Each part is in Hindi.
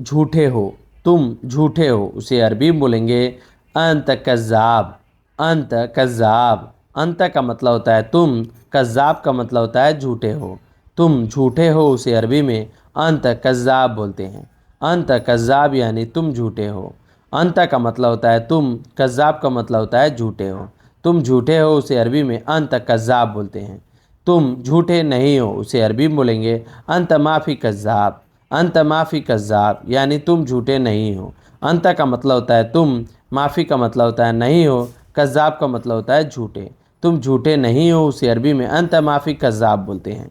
झूठे हो, तुम झूठे हो, उसे अरबी में बोलेंगे अंत कज़्ज़ाब। अंत कज़्ज़ाब, अंत का मतलब होता है तुम, कज़्ज़ाब का मतलब होता है झूठे हो। तुम झूठे हो, उसे अरबी में अंत कज़्ज़ाब बोलते हैं। अंत कज़्ज़ाब यानी तुम झूठे हो। अंत का मतलब होता है तुम, कज़्ज़ाब का मतलब होता है झूठे हो। तुम झूठे हो, उसे अरबी में अंत कज़्ज़ाब बोलते हैं। तुम झूठे नहीं हो, उसे अरबी में बोलेंगे अंत माफ़ी कज़्ज़ाब। अंत माफ़ी कज़्ज़ाब यानी तुम झूठे नहीं हो। अंत का मतलब होता है तुम, माफ़ी का मतलब होता है नहीं हो, कज़्ज़ाब का मतलब होता है झूठे। तुम झूठे नहीं हो, उसे अरबी में अंत माफ़ी कज़्ज़ाब बोलते हैं।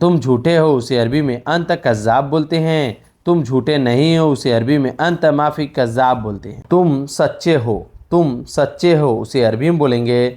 तुम झूठे हो, उसे अरबी में अंत कज़्ज़ाब बोलते हैं। तुम झूठे नहीं हो, उसे अरबी में अंत माफ़ी कज़्ज़ाब बोलते हैं। तुम सच्चे हो, तुम सच्चे हो, उसे अरबी में बोलेंगे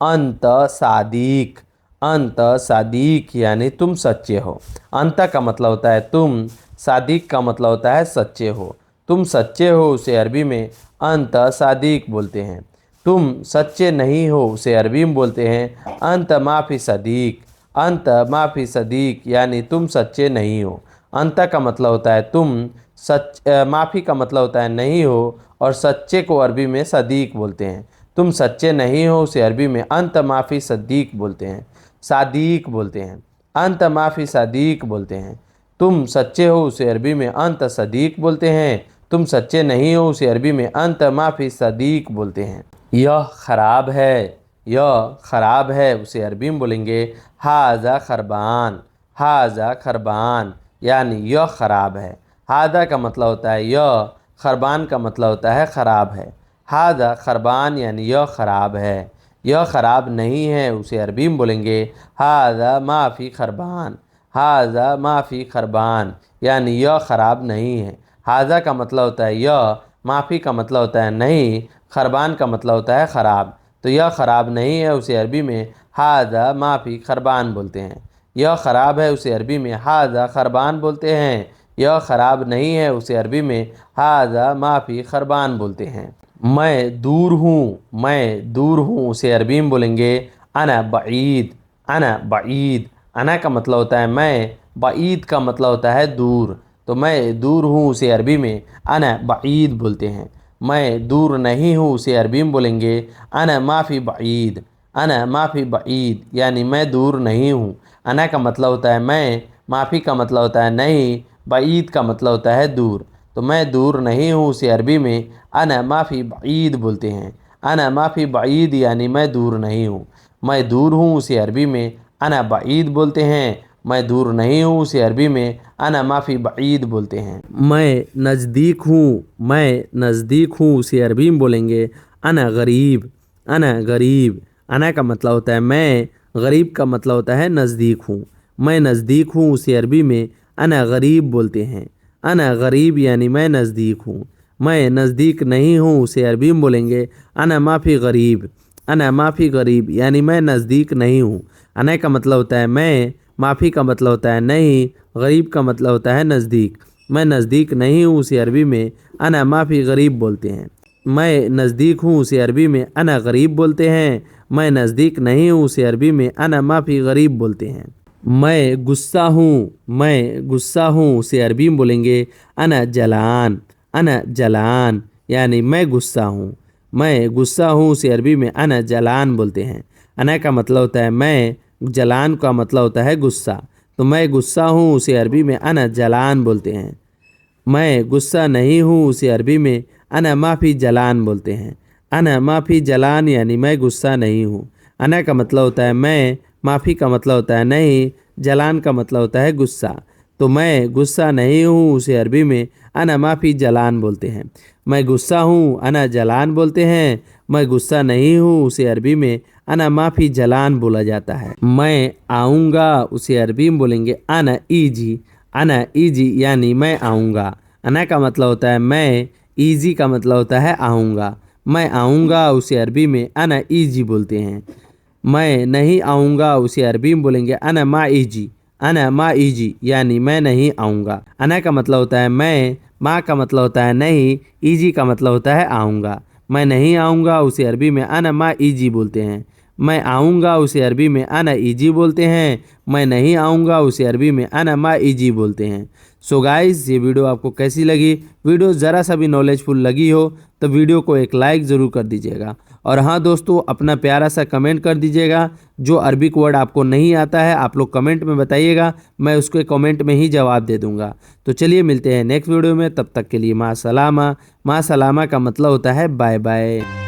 अंत सादीक। अंत सादीक यानी तुम सच्चे हो। अंत का मतलब होता है तुम, सादीक का मतलब होता है सच्चे हो। तुम सच्चे हो, उसे अरबी में अंत सादीक बोलते हैं। तुम सच्चे नहीं हो, उसे अरबी में बोलते हैं अंत माफ़ी सदीक। अंत माफ़ी सदीक यानी तुम सच्चे नहीं हो। अंत का मतलब होता है तुम, माफ़ी का मतलब होता है नहीं हो, और सच्चे को अरबी में सदीक बोलते हैं। तुम सच्चे नहीं हो, उसे अरबी में अंत माफ़ी सदीक बोलते हैं, सादीक बोलते हैं। अंत माफ़ी सदीक बोलते हैं। तुम सच्चे हो, उसे अरबी में अंत सदीक बोलते हैं। तुम सच्चे नहीं हो, उसे अरबी में अंत माफ़ी सदीक बोलते हैं। यह ख़राब है, यह ख़राब है, उसे अरबी में बोलेंगे हाज़ा खरबान। हाज़ा खरबान यानी यह ख़राब है। हाज़ा का मतलब होता है यह, खरबान का मतलब होता है ख़राब है। हाज़ा खरबान यानी यह ख़राब है। यह ख़राब नहीं है, उसे अरबी में बोलेंगे हाज़ा माफ़ी खरबान। हाज़ा माफ़ी खरबान यानी यह ख़राब नहीं है। हाज़ा का मतलब होता है यह, माफ़ी का मतलब होता है नहीं, खरबान का मतलब होता है ख़राब। तो यह ख़राब नहीं है, उसे अरबी में हाज़ा माफ़ी खरबान बोलते हैं। यह ख़राब है, उसे अरबी में हाज़ा खरबान बोलते हैं। यह ख़राब नहीं है, उसे अरबी में हाज़ा माफ़ी खरबान बोलते हैं। मैं दूर हूँ, मैं दूर हूँ, उसे अरबी में बोलेंगे अना बईद। अना बईद, अना का मतलब होता है मैं, बईद का मतलब होता है दूर। तो मैं दूर हूँ, उसे अरबी में अना बईद बोलते हैं। मैं दूर नहीं हूँ, उसे अरबी में बोलेंगे अना माफ़ी बईद। अना माफ़ी बईद यानी मैं दूर नहीं हूँ। अना का मतलब होता है मैं, माफ़ी का मतलब होता है नहीं, बईद का मतलब होता है दूर। तो मैं दूर नहीं हूँ, उसे अरबी में अना माफ़ी बईद बोलते हैं। अना माफ़ी बईद यानी मैं दूर नहीं हूँ। मैं दूर हूँ, उसे अरबी में अना बईद बोलते हैं। मैं दूर नहीं हूँ, उसे अरबी में अना माफ़ी बईद बोलते हैं। मैं नज़दीक हूँ, मैं नज़दीक हूँ, उसे अरबी में बोलेंगे अना गरीब। अना गरीब, अना का मतलब होता है मैं, गरीब का मतलब होता है नज़दीक हूँ। मैं नज़दीक हूँ, उसे अरबी में अना गरीब बोलते हैं। अना गरीब यानी मैं नज़दीक हूँ। मैं नज़दीक नहीं हूँ, उसे अरबी में बोलेंगे अना माफ़ी गरीब। अना माफ़ी गरीब यानी मैं नज़दीक नहीं हूँ। अना का मतलब होता है मैं, माफ़ी का मतलब होता है नहीं, गरीब का मतलब होता है नज़दीक। मैं नज़दीक नहीं हूँ, उसे अरबी में अना माफ़ी गरीब बोलते हैं। मैं नज़दीक हूँ, उसे अरबी में अना गरीब बोलते हैं। मैं नज़दीक नहीं हूँ, उसे अरबी में अना माफ़ी गरीब बोलते हैं। मैं गुस्सा हूँ, मैं गुस्सा हूँ, उसे अरबी में बोलेंगे अना जलान। अना जलान यानी मैं गुस्सा हूँ। मैं गुस्सा हूँ, उसे अरबी में अना जलान बोलते हैं। अना का मतलब होता है मैं, जलान का मतलब होता है गुस्सा। तो मैं गुस्सा हूँ, उसे अरबी में अना जलान बोलते हैं। मैं गुस्सा नहीं हूँ, उसे अरबी में अना माफ़ी जलान बोलते हैं। अना माफ़ी जलान यानी मैं गुस्सा नहीं हूँ। अना का मतलब होता है मैं, माफ़ी का मतलब होता है नहीं, जलान का मतलब होता है गुस्सा। तो मैं गुस्सा नहीं हूँ, उसे अरबी में अना माफ़ी जलान बोलते हैं। मैं गुस्सा हूँ, अना जलान बोलते हैं। मैं गुस्सा नहीं हूँ, उसे अरबी में अना माफ़ी जलान बोला जाता है। मैं आऊँगा, उसे अरबी में बोलेंगे अना ईजी। अना ईजी यानी मैं आऊँगा। अना का मतलब होता है मैं, ईजी का मतलब होता है आऊँगा। मैं आऊँगा, उसे अरबी में अना ईजी बोलते हैं। मैं नहीं आऊँगा, उसे अरबी में बोलेंगे अना मा ईजी। अना मा ईजी यानी मैं नहीं आऊँगा। अना का मतलब होता है मैं, मा का मतलब होता है नहीं, ईजी का मतलब होता है आऊँगा। मैं नहीं आऊँगा, उसे अरबी में अना मा ईजी बोलते हैं। मैं आऊँगा उसे अरबी में अना इजी बोलते हैं। मैं नहीं आऊँगा उसे अरबी में अना मा इजी बोलते हैं। सो गाइस, ये वीडियो आपको कैसी लगी? वीडियो ज़रा सा भी नॉलेजफुल लगी हो तो वीडियो को एक लाइक ज़रूर कर दीजिएगा। और हाँ दोस्तों, अपना प्यारा सा कमेंट कर दीजिएगा। जो अरबिक वर्ड आपको नहीं आता है आप लोग कमेंट में बताइएगा, मैं उसके कमेंट में ही जवाब दे दूँगा। तो चलिए मिलते हैं नेक्स्ट वीडियो में, तब तक के लिए माँ सलामा। माँ सलामा का मतलब होता है बाय बाय।